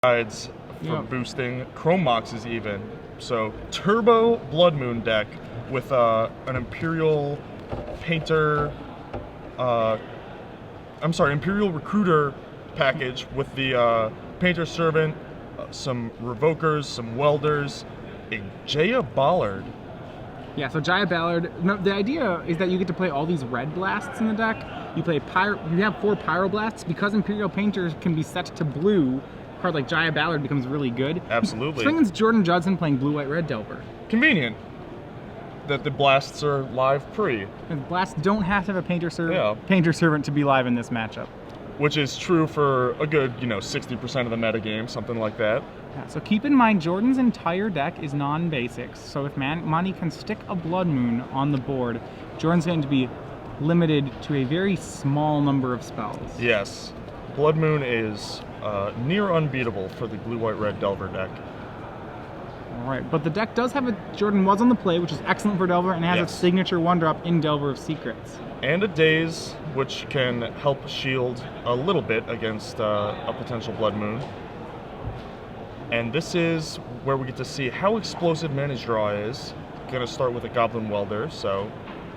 guides for boosting Chrome Moxes even. So Turbo Blood Moon deck with an Imperial Painter, Imperial Recruiter package with the Painter Servant, some Revokers, some Welders, a Jaya Ballard. Yeah, so Jaya Ballard. No, the idea is that you get to play all these red blasts in the deck. You play You have 4 Pyroblasts because Imperial Painters can be set to blue. A card like Jaya Ballard becomes really good. Absolutely. Swing against Jordan Judson playing blue, white, red Delver. Convenient that the blasts are live pre. And blasts don't have to have a Painter Servant to be live in this matchup. Which is true for a good, 60% of the metagame, something like that. Yeah, so keep in mind, Jordan's entire deck is non-basics, so if Monty can stick a Blood Moon on the board, Jordan's going to be limited to a very small number of spells. Yes. Blood Moon is near unbeatable for the blue-white-red Delver deck. Alright, but the deck does have Jordan was on the play, which is excellent for Delver, and it has its signature 1-drop in Delver of Secrets. And a Daze, which can help shield a little bit against a potential Blood Moon. And this is where we get to see how explosive Manny's draw is. Gonna start with a Goblin Welder, so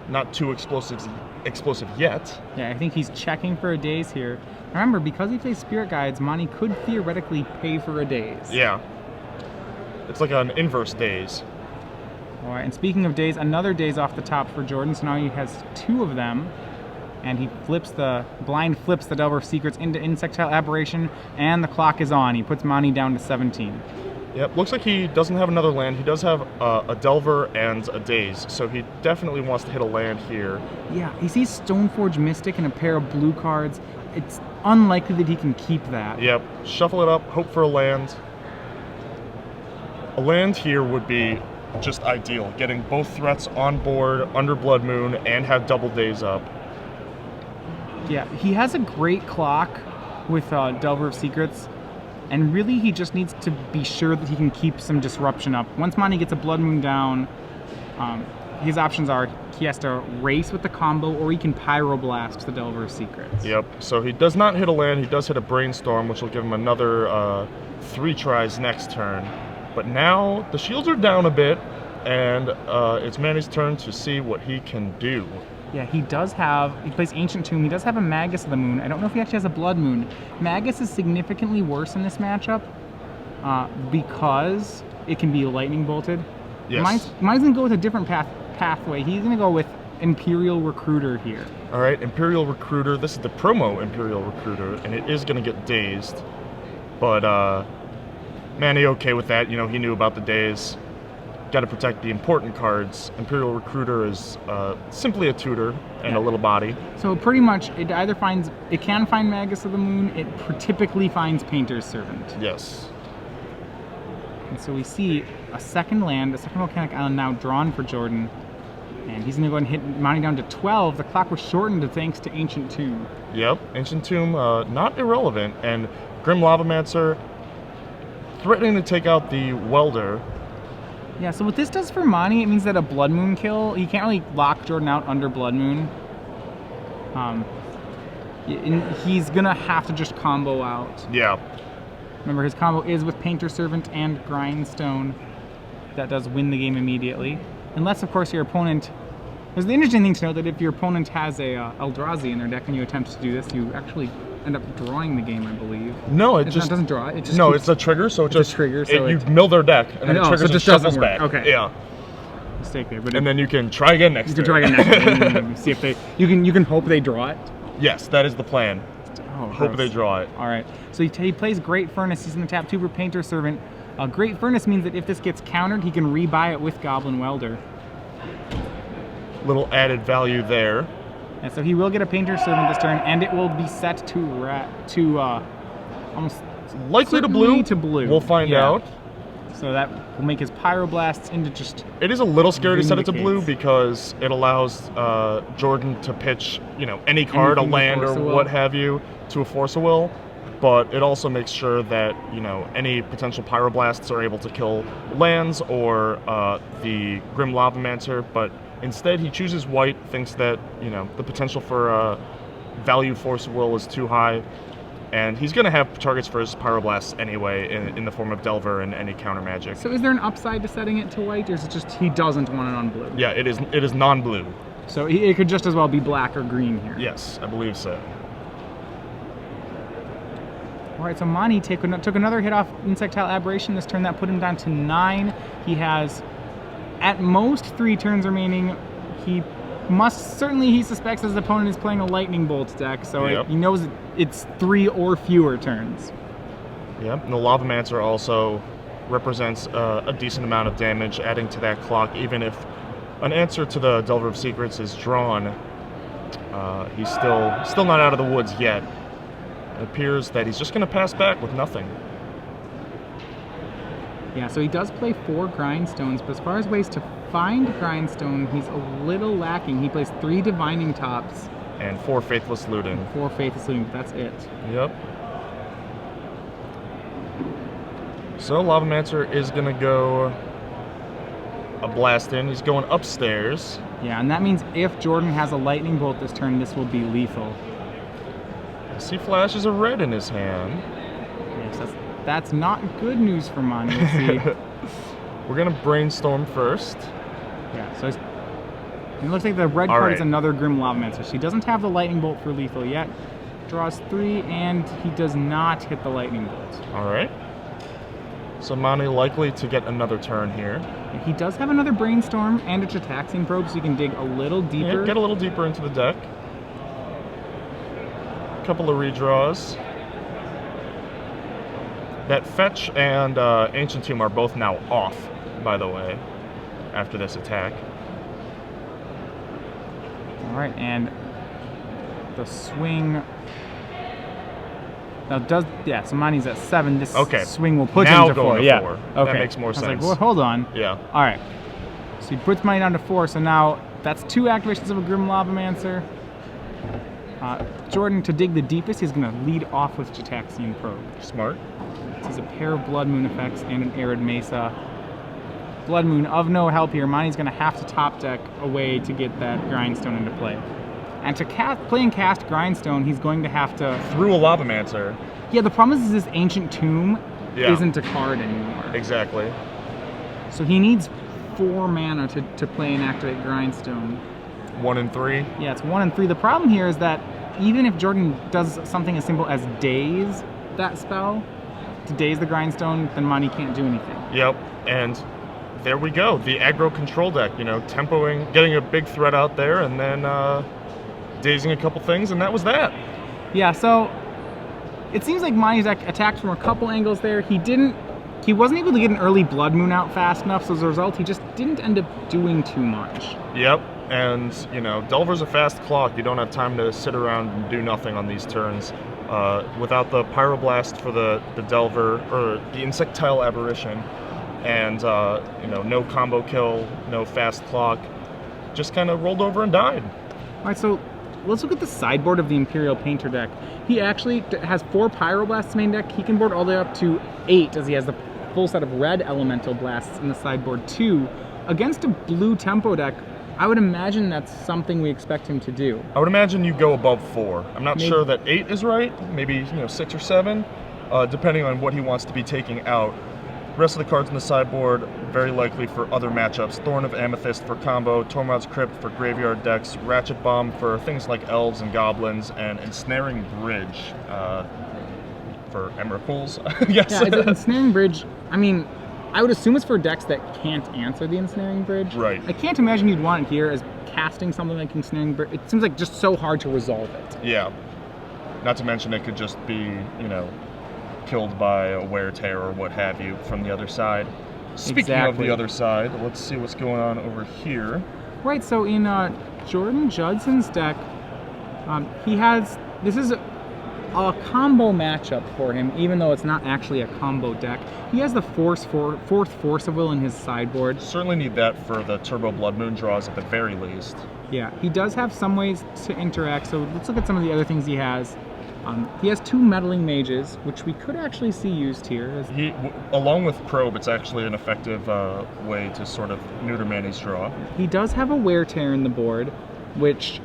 not too explosive yet. Yeah, I think he's checking for a Daze here. Remember, because he plays Spirit Guides, Monty could theoretically pay for a Daze. Yeah. It's like an inverse Daze. Alright, and speaking of Daze, another Daze off the top for Jordan, so now he has 2 of them. And he blind flips the Delver of Secrets into Insectile Aberration, and the clock is on. He puts Monty down to 17. Yep, looks like he doesn't have another land. He does have a Delver and a Daze, so he definitely wants to hit a land here. Yeah, he sees Stoneforge Mystic and a pair of blue cards. It's unlikely that he can keep that. Yep, shuffle it up, hope for a land. A land here would be just ideal, getting both threats on board under Blood Moon and have double Daze up. Yeah, he has a great clock with Delver of Secrets, and really he just needs to be sure that he can keep some disruption up. Once Monty gets a Blood Moon down, his options are he has to race with the combo, or he can Pyroblast the Delver of Secrets. Yep, so he does not hit a land, he does hit a Brainstorm, which will give him another 3 tries next turn. But now the shields are down a bit, and it's Manny's turn to see what he can do. Yeah, he plays Ancient Tomb. He does have a Magus of the Moon. I don't know if he actually has a Blood Moon. Magus is significantly worse in this matchup because it can be lightning bolted. Yes. Mine's going to go with a different pathway. He's going to go with Imperial Recruiter here. All right, Imperial Recruiter. This is the promo Imperial Recruiter, and it is going to get dazed. But Manny okay with that. He knew about the Daze. Got to protect the important cards. Imperial Recruiter is simply a tutor and a little body. So pretty much, it can find Magus of the Moon. It typically finds Painter's Servant. Yes. And so we see a second volcanic island now drawn for Jordan, and he's going to go ahead and hit Monty down to 12. The clock was shortened thanks to Ancient Tomb. Yep, Ancient Tomb, not irrelevant, and Grim Lavamancer threatening to take out the Welder. Yeah, so what this does for Monty, it means that a Blood Moon kill, you can't really lock Jordan out under Blood Moon. He's going to have to just combo out. Yeah. Remember, his combo is with Painter Servant and Grindstone. That does win the game immediately. Unless, of course, your opponent... There's the interesting thing to note that if your opponent has a Eldrazi in their deck and you attempt to do this, you actually end up drawing the game, I believe. No, it doesn't draw. It just it's a trigger, so it's a trigger. So you mill their deck, and then it triggers and shuffles back. Okay. Yeah. Mistake there. And then you can try again next turn. You can try again next turn. See if you can hope they draw it. Yes, that is the plan. Hope they draw it. All right. So he plays Great Furnace. He's in the tap 2 for Painter Servant. Great Furnace means that if this gets countered, he can rebuy it with Goblin Welder. Little added value there. And so he will get a Painter Servant this turn, and it will be set to almost likely to blue. We'll find out. So that will make his Pyroblasts into just... It is a little scary to set it to blue because it allows Jordan to pitch, any card, a land or what have you, to a Force of Will. But it also makes sure that, any potential Pyroblasts are able to kill lands or the Grim Lavamancer. But instead, he chooses white, thinks that, the potential for value Force of Will is too high. And he's going to have targets for his Pyroblast anyway in the form of Delver and any counter magic. So is there an upside to setting it to white, or is it just he doesn't want it on blue? Yeah, it is non-blue. So it could just as well be black or green here. Yes, I believe so. All right, so Mani took another hit off Insectile Aberration this turn. That put him down to 9. He has, at most, 3 turns remaining. He suspects his opponent is playing a Lightning Bolt deck, so he knows it's 3 or fewer turns. Yep, and the Lavamancer also represents a decent amount of damage, adding to that clock, even if an answer to the Delver of Secrets is drawn. He's still not out of the woods yet. It appears that he's just going to pass back with nothing. Yeah, so he does play 4 Grindstones, but as far as ways to find Grindstone, he's a little lacking. He plays 3 Divining Tops. And 4 Faithless Looting. 4 Faithless Looting, but that's it. Yep. So Lavamancer is going to go a blast in. He's going upstairs. Yeah, and that means if Jordan has a Lightning Bolt this turn, this will be lethal. He flashes a red in his hand. Yes, that's not good news for Mani. We're going to Brainstorm first. Yeah, so it looks like the red card is another Grim Lavamancer. She doesn't have the Lightning Bolt for lethal yet. Draws 3, and he does not hit the Lightning Bolt. All right. So Mani likely to get another turn here. He does have another Brainstorm and a Jataxian Probe, so you can dig a little deeper. Yeah, get a little deeper into the deck. Couple of redraws. That Fetch and Ancient Tomb are both now off, by the way, after this attack. All right, and the swing. Now so Mani's at 7. This swing will put him to 4. Yeah, 4. Okay. That makes more sense. I was like, well, hold on. Yeah. All right. So he puts Mani down to 4. So now that's 2 activations of a Grim Lavamancer. Jordan, to dig the deepest, he's going to lead off with Jataxian Probe. Smart. This is a pair of Blood Moon effects and an Arid Mesa. Blood Moon of no help here. Mani's going to have to top deck a way to get that Grindstone into play. And to play and cast Grindstone, he's going to have to... Through a Lavamancer. Yeah, the problem is this Ancient Tomb isn't a card anymore. Exactly. So he needs 4 mana to play and activate Grindstone. 1 and 3? Yeah, it's 1 and 3. The problem here is that even if Jordan does something as simple as daze that spell, to daze the Grindstone, then Mani can't do anything. Yep, and there we go. The aggro control deck, tempoing, getting a big threat out there, and then dazing a couple things, and that was that. Yeah, so it seems like Mani's deck attacked from a couple angles there. He wasn't able to get an early Blood Moon out fast enough, so as a result, he just didn't end up doing too much. Yep. And, Delver's a fast clock. You don't have time to sit around and do nothing on these turns. Without the Pyroblast for the Delver, or the Insectile Aberration, and, no combo kill, no fast clock, just kind of rolled over and died. All right, so let's look at the sideboard of the Imperial Painter deck. He actually has 4 Pyroblasts main deck. He can board all the way up to 8, as he has the full set of red Elemental Blasts in the sideboard too. Against a blue tempo deck, I would imagine that's something we expect him to do. I would imagine you go above 4. I'm not sure that 8 is right. Maybe 6 or 7, depending on what he wants to be taking out. The rest of the cards in the sideboard, very likely for other matchups. Thorn of Amethyst for combo, Tormod's Crypt for graveyard decks, Ratchet Bomb for things like elves and goblins, and Ensnaring Bridge for Emrakul's, yes. Yeah, the Ensnaring Bridge, I would assume it's for decks that can't answer the Ensnaring Bridge. Right. I can't imagine you'd want it here as casting something like Ensnaring Bridge. It seems like just so hard to resolve it. Yeah. Not to mention it could just be, killed by a wear tear or what have you from the other side. Speaking of the other side, let's see what's going on over here. Right, so in Jordan Judson's deck, this is a combo matchup for him, even though it's not actually a combo deck. He has the fourth Force of Will in his sideboard. Certainly need that for the Turbo Blood Moon draws at the very least. Yeah, he does have some ways to interact, so let's look at some of the other things he has. He has 2 Meddling Mages, which we could actually see used here. Along with Probe, it's actually an effective way to sort of neuter Mani's draw. He does have a Wear Tear in the board, which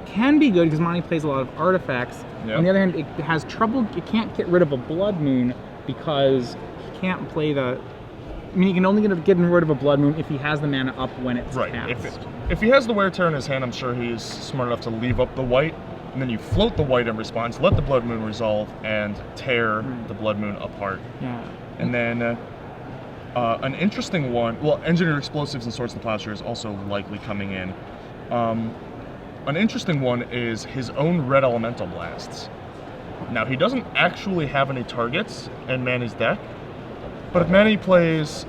can be good because Monty plays a lot of artifacts. Yep. On the other hand, it has trouble. It can't get rid of a Blood Moon because he can't play the. I mean, he can only get rid of a Blood Moon if he has the mana up when it's cast. If he has the Wear Tear in his hand, I'm sure he's smart enough to leave up the white, and then you float the white in response, let the Blood Moon resolve, and tear the Blood Moon apart. Yeah. And then an interesting one, well, Engineered Explosives and Swords to Plowshare is also likely coming in. An interesting one is his own Red Elemental Blasts. Now, he doesn't actually have any targets in Manny's deck, but if Manny plays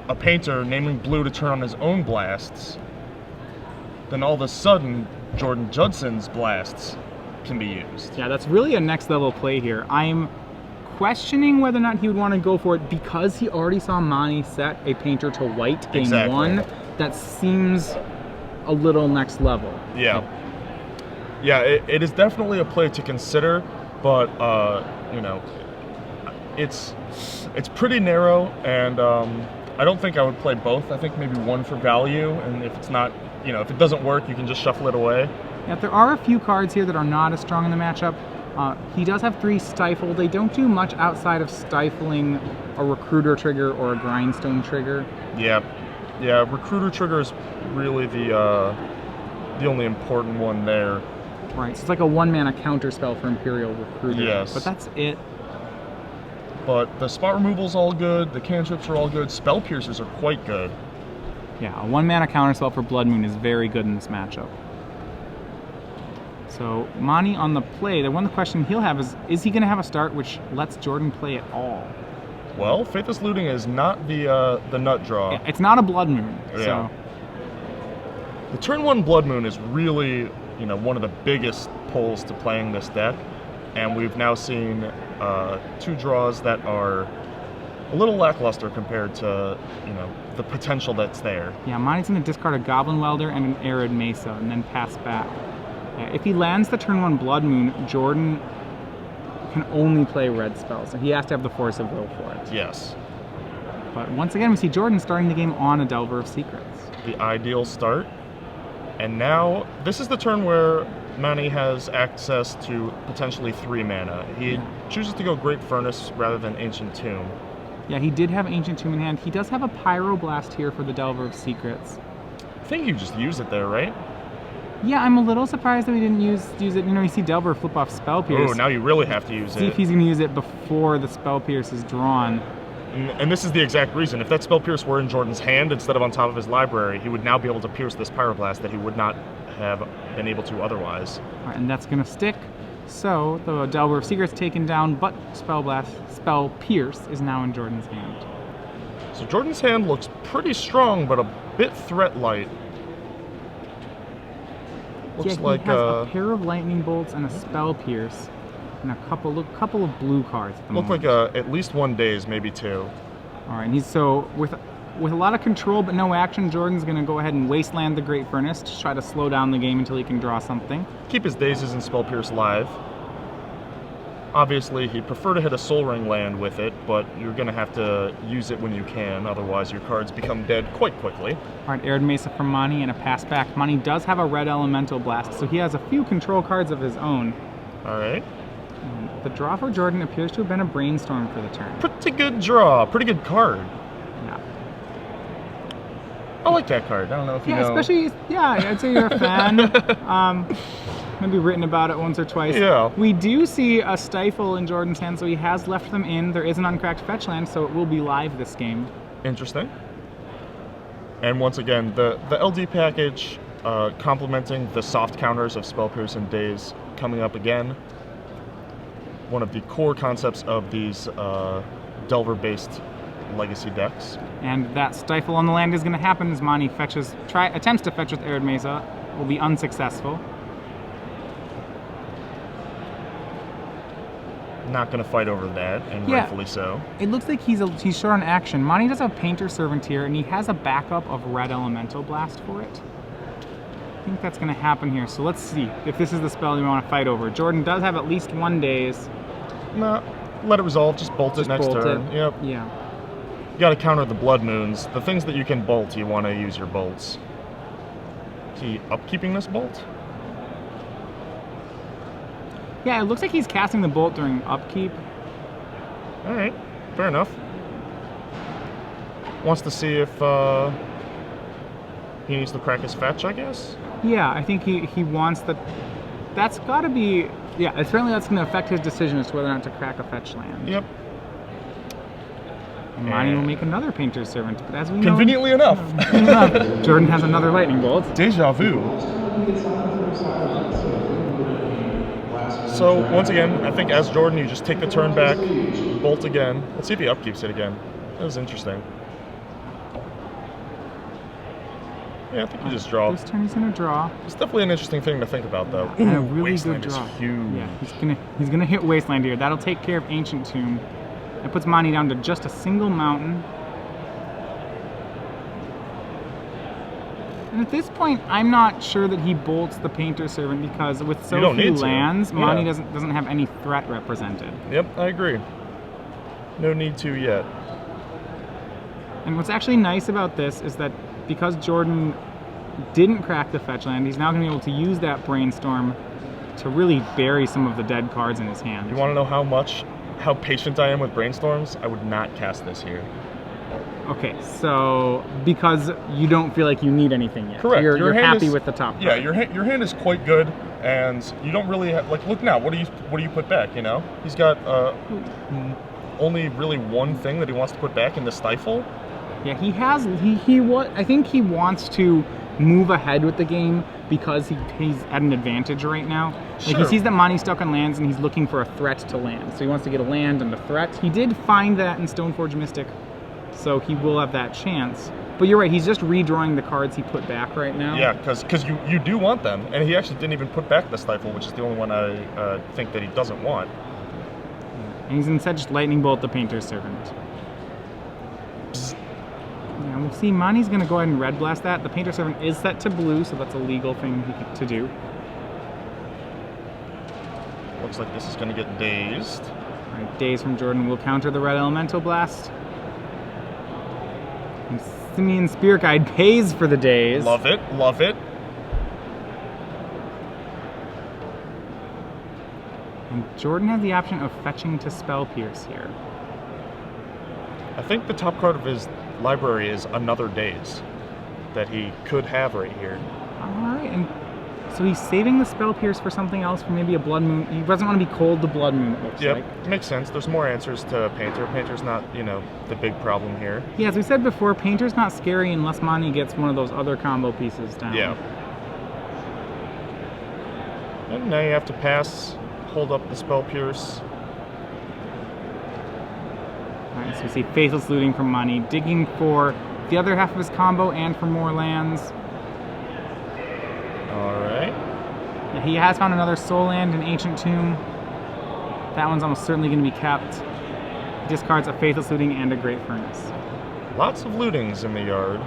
a Painter naming blue to turn on his own blasts, then all of a sudden, Jordan Judson's blasts can be used. Yeah, that's really a next level play here. I'm questioning whether or not he would want to go for it because he already saw Monty set a Painter to white game one. That seems a little next level. Yeah. Yeah, it is definitely a play to consider, but, you know, it's pretty narrow, and I don't think I would play both. I think maybe one for value, and if it's not, you know, if it doesn't work, you can just shuffle it away. Yeah, there are a few cards here that are not as strong in the matchup. He does have 3 Stifle. They don't do much outside of stifling a Recruiter trigger or a Grindstone trigger. Yeah, Recruiter trigger is really the only important one there. Right, so it's like a 1-mana counter spell for Imperial Recruiter. Yes. But that's it. But the spot removal's all good, the cantrips are all good, spell piercers are quite good. Yeah, a 1-mana counter spell for Blood Moon is very good in this matchup. So Monty on the play, the one question he'll have is he going to have a start which lets Jordan play at all? Well, Faithless Looting is not the nut draw. Yeah, it's not a Blood Moon. Yeah. So. The turn 1 Blood Moon is really, you know, one of the biggest pulls to playing this deck, and we've now seen 2 draws that are a little lackluster compared to, you know, the potential that's there. Yeah, Monty's going to discard a Goblin Welder and an Arid Mesa and then pass back. If he lands the turn 1 Blood Moon, Jordan can only play red spells, so he has to have the Force of Will for it. Yes. But once again, we see Jordan starting the game on a Delver of Secrets. The ideal start. And now, this is the turn where Manny has access to potentially 3 mana. He chooses to go Great Furnace rather than Ancient Tomb. Yeah, he did have Ancient Tomb in hand. He does have a Pyroblast here for the Delver of Secrets. I think you just use it there, right? Yeah, I'm a little surprised that he didn't use it. You know, you see Delver flip off Spell Pierce. Oh, now you really have to use it. See if he's going to use it before the Spell Pierce is drawn. And this is the exact reason. If that Spell Pierce were in Jordan's hand instead of on top of his library, he would now be able to pierce this Pyroblast that he would not have been able to otherwise. All right, and that's going to stick. So the Delver of Secrets taken down, but Spell Pierce is now in Jordan's hand. So Jordan's hand looks pretty strong, but a bit threat light. Looks he like has a pair of Lightning Bolts and a Spell Pierce, and a couple of blue cards at the moment. Look like at least 1 daze, maybe 2. All right, and he's so with a lot of control but no action. Jordan's going to go ahead and Wasteland the Great Furnace to try to slow down the game until he can draw something. Keep his dazes and Spell Pierce live. Obviously, he'd prefer to hit a Soul Ring land with it, but you're going to have to use it when you can, otherwise your cards become dead quite quickly. All right, Arid Mesa from Monty and a pass back. Monty does have a Red Elemental Blast, so he has a few control cards of his own. All right. The draw for Jordan appears to have been a Brainstorm for the turn. Pretty good draw, pretty good card. Yeah. I like that card. I don't know if you know. Yeah, especially, I'd say you're a fan. Maybe written about it once or twice. Yeah. We do see a Stifle in Jordan's hand, so he has left them in. There is an uncracked fetch land, so it will be live this game. Interesting. And once again, the LD package complementing the soft counters of Spell Pierce and Daze coming up again. One of the core concepts of these Delver-based Legacy decks. And that Stifle on the land is going to happen as Monty attempts to fetch with Arid Mesa. Will be unsuccessful. Not going to fight over that, and rightfully so. It looks like he's short on action. Monty does have Painter Servant here, and he has a backup of Red Elemental Blast for it. I think that's going to happen here. So let's see if this is the spell you want to fight over. Jordan does have at least 1 daze. No, let it resolve. Just bolt it next turn. Yep. Yeah. You got to counter the Blood Moons. The things that you can bolt, you want to use your bolts. Is he upkeeping this bolt? Yeah, it looks like he's casting the bolt during upkeep. All right, fair enough. Wants to see if he needs to crack his fetch, I guess. Yeah, I think he wants the. That's got to be. Yeah, certainly that's going to affect his decision as to whether or not to crack a fetch land. Yep. And Monty will make another Painter's Servant, but as we know, conveniently enough, Jordan has another lightning bolt. Deja vu. So once again, I think as Jordan, you just take the turn back, bolt again. Let's see if he upkeeps it again. That was interesting. Yeah, I think you just draw. This turn he's gonna draw. It's definitely an interesting thing to think about, though. And a really Wasteland good draw. is huge. Yeah, he's gonna hit Wasteland here. That'll take care of Ancient Tomb. That puts Monty down to just a single mountain. And at this point, I'm not sure that he bolts the Painter's Servant because with so few lands, Monty doesn't have any threat represented. Yep, I agree. No need to yet. And what's actually nice about this is that because Jordan didn't crack the fetch land, he's now going to be able to use that Brainstorm to really bury some of the dead cards in his hand. You want to know how patient I am with Brainstorms? I would not cast this here. Okay, so because you don't feel like you need anything yet. Correct. You're happy with the top card. Yeah, your hand is quite good, and you don't really have, like, look now. What do you put back? You know, he's got only really one thing that he wants to put back in the Stifle. Yeah, he has. I think he wants to move ahead with the game because he's at an advantage right now. Like he sees that Monty's stuck on lands and he's looking for a threat to land. So he wants to get a land and a threat. He did find that in Stoneforge Mystic, so he will have that chance. But you're right, he's just redrawing the cards he put back right now. Yeah, because you do want them, and he actually didn't even put back the Stifle, which is the only one I think that he doesn't want. And he's instead just Lightning Bolt the Painter's Servant. Yeah, we'll see. Monty's going to go ahead and Red Blast that. The Painter's Servant is set to blue, so that's a legal thing to do. Looks like this is going to get dazed. All right, Daze from Jordan will counter the Red Elemental Blast. And Simeon Spirit Guide pays for the daze. Love it, love it. And Jordan has the option of fetching to Spell Pierce here. I think the top card of his library is Another Daze that he could have right here. Alright, and so he's saving the Spell Pierce for something else, for maybe a Blood Moon. He doesn't want to be cold to Blood Moon, it looks like. Yep, makes sense. There's more answers to Painter. Painter's not, the big problem here. Yeah, as we said before, Painter's not scary unless Monty gets one of those other combo pieces down. Yeah. And now you have to pass, hold up the Spell Pierce. Alright, so we see Faithless Looting from Monty, digging for the other half of his combo and for more lands. Alright. Yeah, he has found another Soul Land in Ancient Tomb. That one's almost certainly going to be kept. He discards a Faithless Looting and a Great Furnace. Lots of lootings in the yard.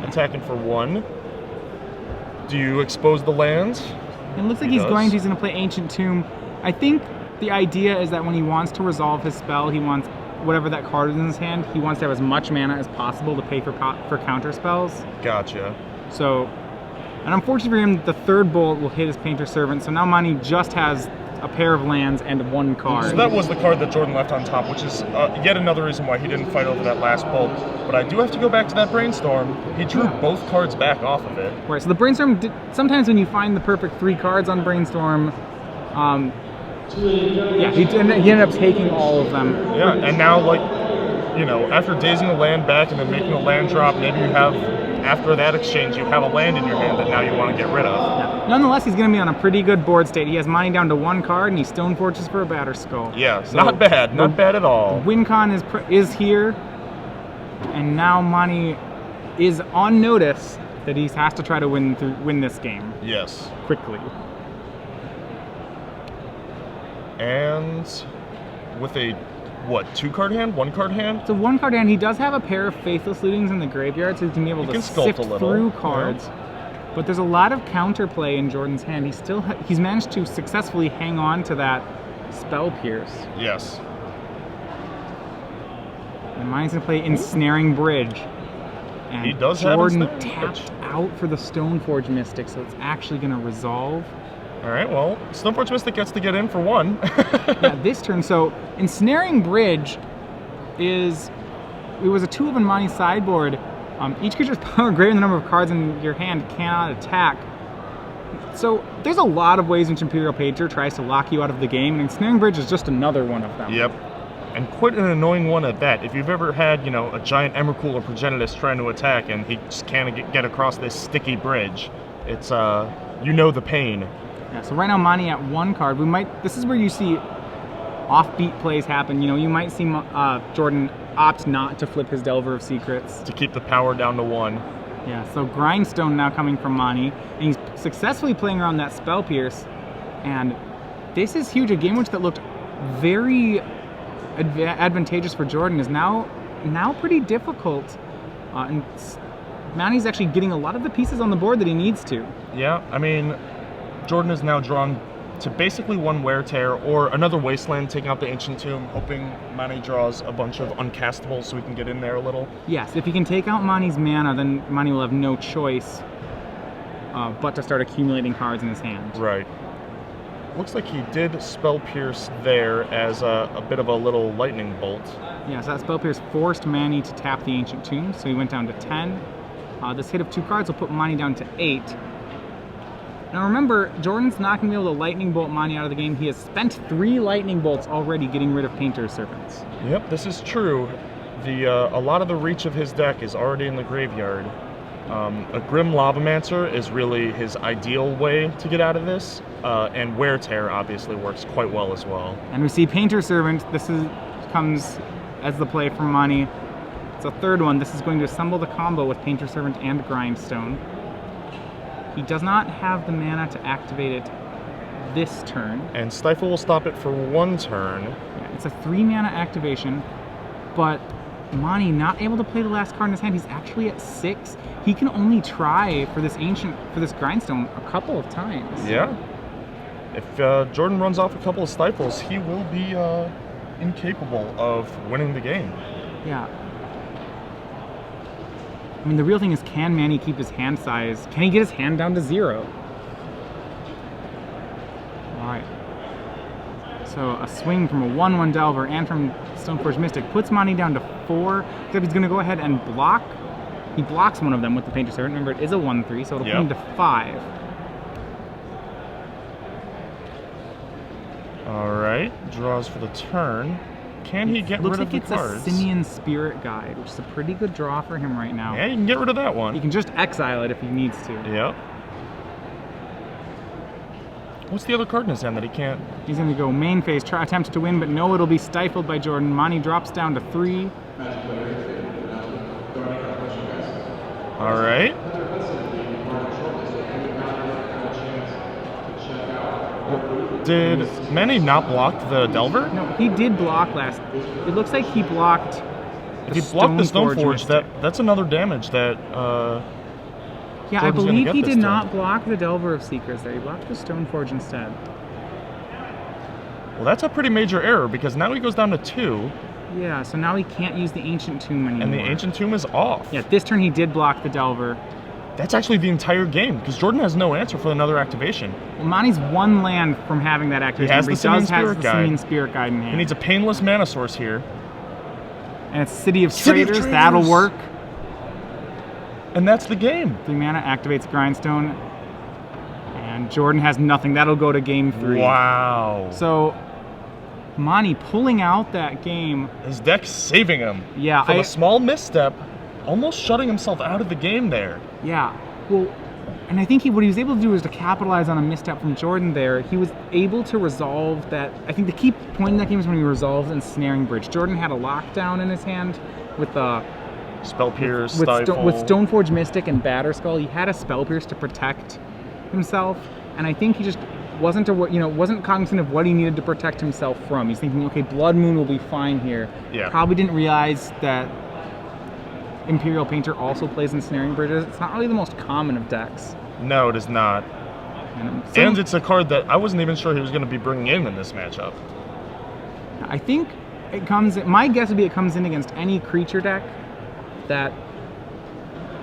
Attacking for one. Do you expose the lands? It looks like he's going to play Ancient Tomb. I think the idea is that when he wants to resolve his spell, he wants whatever that card is in his hand, he wants to have as much mana as possible to pay for counter spells. Gotcha. So, and unfortunately for him, the third bolt will hit his Painter's Servant, so now Monty just has a pair of lands and one card. So that was the card that Jordan left on top, which is yet another reason why he didn't fight over that last bolt. But I do have to go back to that Brainstorm. He drew both cards back off of it. Right, so the Brainstorm, sometimes when you find the perfect 3 cards on Brainstorm, yeah, he ended up taking all of them. Yeah, and now, after dazing a land back and then making a land drop, maybe you have, after that exchange, you have a land in your hand that now you want to get rid of. Yeah. Nonetheless, he's going to be on a pretty good board state. He has Monty down to 1 card, and he Stoneforges for a Batterskull. Yeah, so not bad at all. WinCon is here, and now Monty is on notice that he has to try to win this game. Yes. Quickly. And with a, 2-card hand? 1-card hand? It's a 1-card hand. He does have a pair of Faithless Lootings in the graveyard, so he can be able to sift through cards. Yeah. But there's a lot of counterplay in Jordan's hand. He's managed to successfully hang on to that Spell Pierce. Yes. And Monty's going to play Ensnaring Bridge. And he does Jordan have Ensnaring Bridge. tapped out for the Stoneforge Mystic, so it's actually going to resolve. All right, well, Stoneforge Mystic gets to get in for one. Yeah, this turn. So Ensnaring Bridge it was a 2 of Mani's sideboard. Each creature's power greater than the number of cards in your hand cannot attack. So there's a lot of ways in which Imperial Painter tries to lock you out of the game, and Ensnaring Bridge is just another one of them. Yep. And quite an annoying one at that. If you've ever had, a giant Emrakul or Progenitus trying to attack and he just can't get across this sticky bridge, it's, the pain. Yeah, so right now Mani at 1 card. This is where you see offbeat plays happen. You might see Jordan opt not to flip his Delver of Secrets. To keep the power down to 1. Yeah, so Grindstone now coming from Mani, and he's successfully playing around that Spell Pierce. And this is huge. A game which that looked very advantageous for Jordan is now pretty difficult. And Mani's actually getting a lot of the pieces on the board that he needs to. Yeah, I mean, Jordan is now drawn to basically 1 Wear Tear or another Wasteland, taking out the Ancient Tomb, hoping Mani draws a bunch of uncastables so we can get in there a little. Yes, if he can take out Mani's mana, then Mani will have no choice but to start accumulating cards in his hand. Right. Looks like he did Spell Pierce there as a bit of a little lightning bolt. Yeah, so that Spell Pierce forced Mani to tap the Ancient Tomb, so he went down to 10. This hit of 2 cards will put Mani down to 8. Now remember, Jordan's not going to be able to Lightning Bolt Mani out of the game. He has spent 3 Lightning Bolts already getting rid of Painter's Servants. Yep, this is true. A lot of the reach of his deck is already in the graveyard. A Grim Lavamancer is really his ideal way to get out of this, and Wear Tear obviously works quite well as well. And we see Painter's Servant. Comes as the play from Mani. It's a 3rd one. This is going to assemble the combo with Painter's Servant and Grindstone. He does not have the mana to activate it this turn. And Stifle will stop it for 1 turn. Yeah, it's a 3 mana activation, but Mani not able to play the last card in his hand. He's actually at 6. He can only try for this Grindstone a couple of times. Yeah. If Jordan runs off a couple of Stifles, he will be incapable of winning the game. Yeah. I mean, the real thing is, can Mani keep his hand size? Can he get his hand down to 0? Alright. So a swing from a 1/1 Delver and from Stoneforge Mystic puts Mani down to 4, except he's going to go ahead and block. He blocks one of them with the Painter's Servant. Remember, it is a 1/3, so it'll put him to 5. Alright, draws for the turn. Can he get rid of the cards? Looks like it's a Simian Spirit Guide, which is a pretty good draw for him right now. Yeah, you can get rid of that one. He can just exile it if he needs to. Yep. What's the other card in his hand that he can't? He's going to go main phase, attempt to win, but no, it'll be stifled by Jordan. Mani drops down to 3. All right. Did Mani not block the Delver? No, he did block last. It looks like he blocked. If he blocked the Stoneforge, that's another damage that. Yeah, I believe he did not block the Delver of Secrets there. He blocked the Stoneforge instead. Well, that's a pretty major error because now he goes down to 2. Yeah, so now he can't use the Ancient Tomb anymore. And the Ancient Tomb is off. Yeah, this turn he did block the Delver. That's actually the entire game because Jordan has no answer for another activation. Well, Mani's 1 land from having that activation. He has the Simian Spirit Guide in hand. He needs a painless mana source here. And it's City of Traders. That'll work. And that's the game. 3 mana activates Grindstone. And Jordan has nothing. That'll go to game 3. Wow. So Mani pulling out that game. His deck's saving him. Yeah. From a small misstep, almost shutting himself out of the game there. Yeah. Well, and I think what he was able to do was to capitalize on a misstep from Jordan there. He was able to resolve that. I think the key point in that game is when he resolved Ensnaring Bridge. Jordan had a lockdown in his hand with Spell Pierce, with Stifle. With Stoneforge Mystic and Batterskull. He had a Spell Pierce to protect himself, and I think he just wasn't cognizant of what he needed to protect himself from. He's thinking, okay, Blood Moon will be fine here. Yeah. Probably didn't realize that Imperial Painter also plays Ensnaring Bridges. It's not really the most common of decks. No, it is not. And it's a card that I wasn't even sure he was going to be bringing in this matchup. I think it comes. My guess would be it comes in against any creature deck that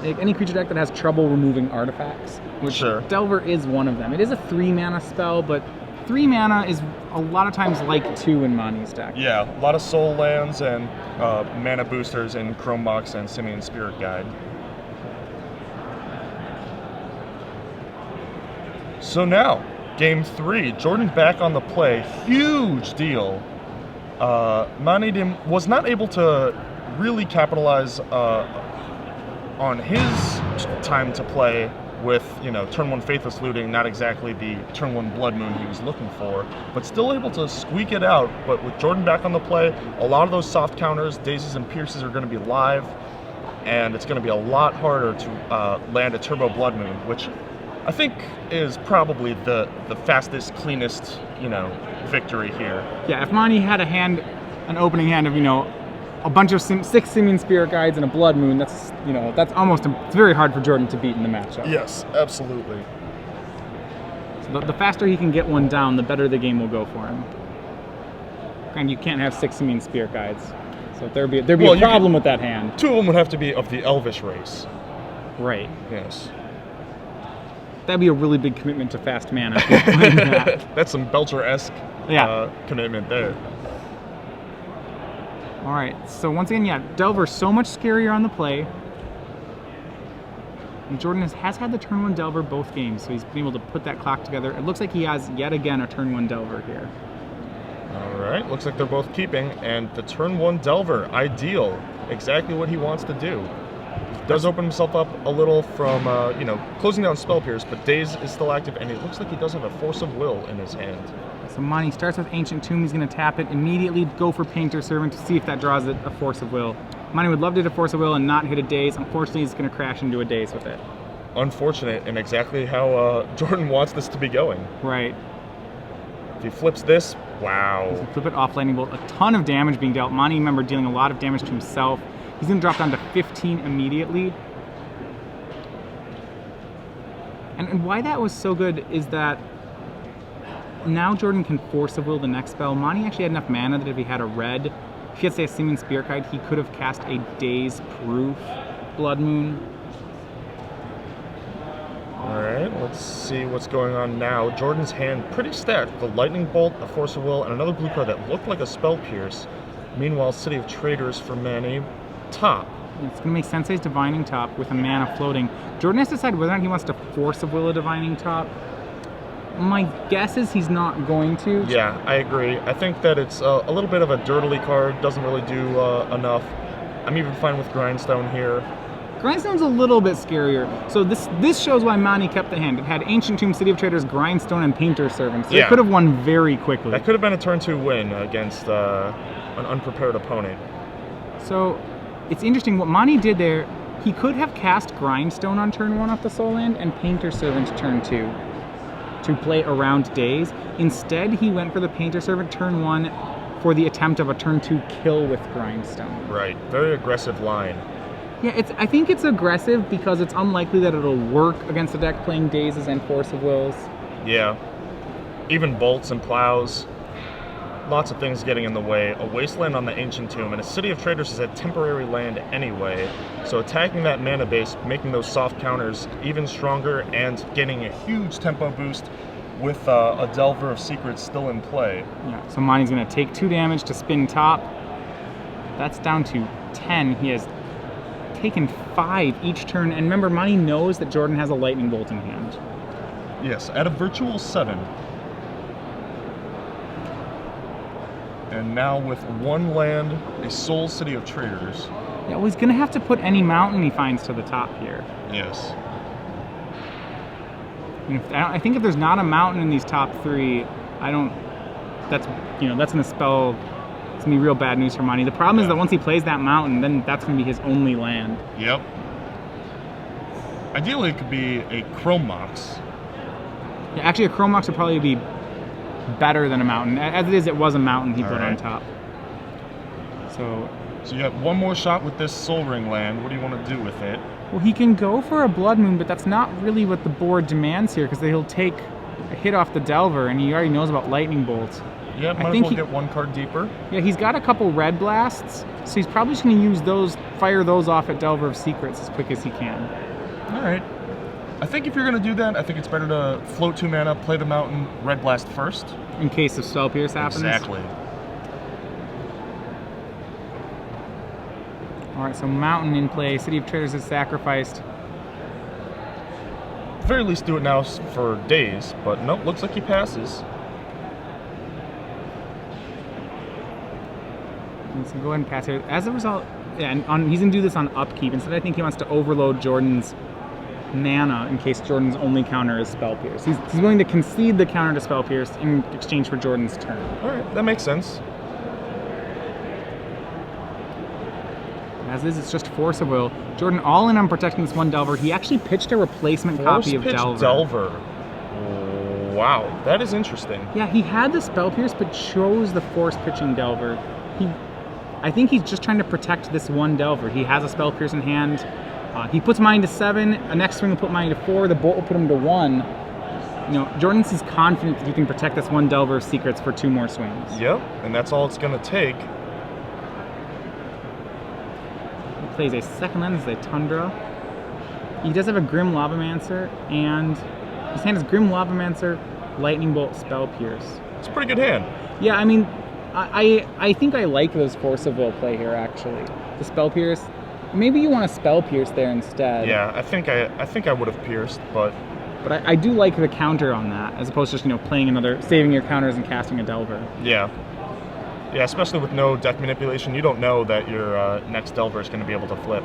like, any creature deck that has trouble removing artifacts, which Sure. Delver is one of them. It is a 3-mana spell, but 3 mana is a lot of times like 2 in Mani's deck. Yeah, a lot of soul lands and mana boosters in Chrome Mox and Simian Spirit Guide. So now, game 3, Jordan back on the play, huge deal. Mani was not able to really capitalize on his time to play with, turn 1 Faithless Looting, not exactly the turn 1 Blood Moon he was looking for, but still able to squeak it out. But with Jordan back on the play, a lot of those soft counters, Dazes and Pierces, are going to be live, and it's going to be a lot harder to land a Turbo Blood Moon, which I think is probably the fastest, cleanest, victory here. Yeah, if Mani had an opening hand of, a bunch of 6 Simian Spirit Guides and a Blood Moon, that's it's very hard for Jordan to beat in the matchup. Yes, absolutely. So the faster he can get one down, the better the game will go for him. And you can't have 6 Simian Spirit Guides, so there'd be a problem with that hand. 2 of them would have to be of the Elvish race. Right. Yes. That'd be a really big commitment to fast mana. If you're playing that. That's some Belcher-esque commitment there. All right, so once again, Delver's so much scarier on the play. And Jordan has had the turn 1 Delver both games, so he's been able to put that clock together. It looks like he has, yet again, a turn 1 Delver here. All right, looks like they're both keeping, and the turn 1 Delver, ideal. Exactly what he wants to do. Does open himself up a little from, closing down Spell Pierce, but Daze is still active, and it looks like he does have a Force of Will in his hand. So Mani starts with Ancient Tomb. He's going to tap it, immediately go for Painter Servant to see if that draws a Force of Will. Mani would love to hit a Force of Will and not hit a Daze. Unfortunately, he's going to crash into a Daze with it. Unfortunate, and exactly how Jordan wants this to be going. Right. If he flips this, wow. He's going to flip it off Lightning Bolt. A ton of damage being dealt. Mani, remember, dealing a lot of damage to himself. He's going to drop down to 15 immediately. And why that was so good is that now Jordan can Force of Will the next spell. Mani actually had enough mana that if he had a red, if he had, say, a Simian Spirit Guide, he could have cast a Daze-proof Blood Moon. Alright, let's see what's going on now. Jordan's hand pretty stacked. The Lightning Bolt, a Force of Will, and another blue card that looked like a Spell Pierce. Meanwhile, City of Traders for Mani, top. It's going to make Sensei's Divining Top with a mana floating. Jordan has to decide whether or not he wants to Force of Will a Divining Top. My guess is he's not going to. Yeah, I agree. I think that it's a little bit of a dirtily card, doesn't really do enough. I'm even fine with Grindstone here. Grindstone's a little bit scarier. So this shows why Mani kept the hand. It had Ancient Tomb, City of Traders, Grindstone, and Painter Servant. So it could have won very quickly. That could have been a turn 2 win against an unprepared opponent. So it's interesting what Mani did there. He could have cast Grindstone on turn 1 off the Soul Land and Painter Servant turn 2 to play around Daze. Instead, he went for the Painter Servant turn 1 for the attempt of a turn 2 kill with Grindstone. Right, very aggressive line. Yeah, I think it's aggressive because it's unlikely that it'll work against a deck playing Dazes and Force of Wills. Yeah, even Bolts and Plows. Lots of things getting in the way. A Wasteland on the Ancient Tomb, and a City of Traders is a temporary land anyway. So attacking that mana base, making those soft counters even stronger, and getting a huge tempo boost with a Delver of Secrets still in play. Yeah, so Mani's going to take 2 damage to spin top. That's down to 10. He has taken 5 each turn, and remember, Mani knows that Jordan has a Lightning Bolt in hand. Yes, at a virtual 7. And now with 1 land, a Soul City of Traders. Yeah, well, he's going to have to put any mountain he finds to the top here. Yes. And I think if there's not a mountain in these top 3, that's going to spell, it's going to be real bad news for Mani. The problem is that once he plays that mountain, then that's going to be his only land. Yep. Ideally, it could be a Chrome Mox. Yeah, actually, a Chrome Mox would probably be better than a mountain. As it is, it was a mountain he put on top. So you have 1 more shot with this Soul Ring land. What do you want to do with it? Well, he can go for a Blood Moon, but that's not really what the board demands here, because he'll take a hit off the Delver, and he already knows about Lightning Bolt. Yeah, might as well get one card deeper. Yeah, he's got a couple red blasts, so he's probably just going to use those, fire those off at Delver of Secrets as quick as he can. All right. I think if you're going to do that, I think it's better to float 2 mana, play the mountain, red blast first. In case of Spell Pierce happens? Exactly. Alright, so mountain in play, City of Traders is sacrificed. At the very least do it now for days, but nope, looks like he passes. So go ahead and pass here. As a result, yeah, and he's going to do this on upkeep. Instead, I think he wants to overload Jordan's mana in case Jordan's only counter is Spell Pierce. He's willing to concede the counter to Spell Pierce in exchange for Jordan's turn. Alright, that makes sense. As is, it's just Force of Will. Jordan all in on protecting this one Delver. He actually pitched a replacement copy of Delver. Wow, that is interesting. Yeah, he had the Spell Pierce, but chose the Force pitching Delver. I think he's just trying to protect this one Delver. He has a Spell Pierce in hand. He puts mine to 7. A next swing will put mine to 4. The bolt will put him to 1. You know, Jordan is confident that he can protect this one Delver of Secrets for 2 more swings. Yep, and that's all it's going to take. He plays a second lens, a Tundra. He does have a Grim Lavamancer, and his hand is Grim Lavamancer, Lightning Bolt, Spell Pierce. It's a pretty good hand. Yeah, I mean, I think I like those Force of Will play here, actually. The Spell Pierce. Maybe you want to Spell Pierce there instead. Yeah, I think I would have pierced, but I do like the counter on that, as opposed to just, playing another, saving your counters and casting a Delver. Yeah. Yeah, especially with no deck manipulation, you don't know that your next Delver is going to be able to flip.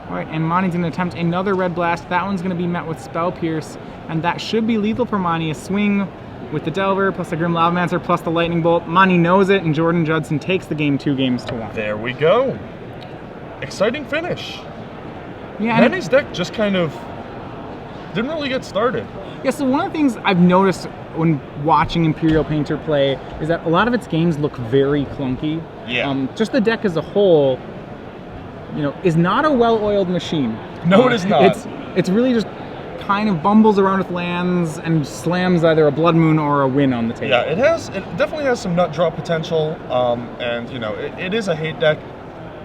Alright, and Monty's going to attempt another Red Blast. That one's going to be met with Spell Pierce, and that should be lethal for Monty. A swing with the Delver, plus the Grim Lavamancer, plus the Lightning Bolt. Monty knows it, and Jordan Judson takes the game 2-1. There we go. Exciting finish. Yeah, Manny's deck just kind of didn't really get started. Yeah, so one of the things I've noticed when watching Imperial Painter play is that a lot of its games look very clunky. Yeah. Just the deck as a whole, is not a well-oiled machine. No, it is not. It's really just kind of bumbles around with lands and slams either a Blood Moon or a win on the table. Yeah, it definitely has some nut draw potential, and it is a hate deck.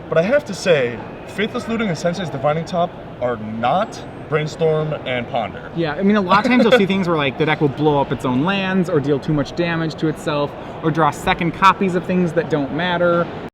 But I have to say, Faithless Looting and Sensei's Divining Top are not Brainstorm and Ponder. Yeah, I mean, a lot of times you'll see things where the deck will blow up its own lands or deal too much damage to itself or draw second copies of things that don't matter.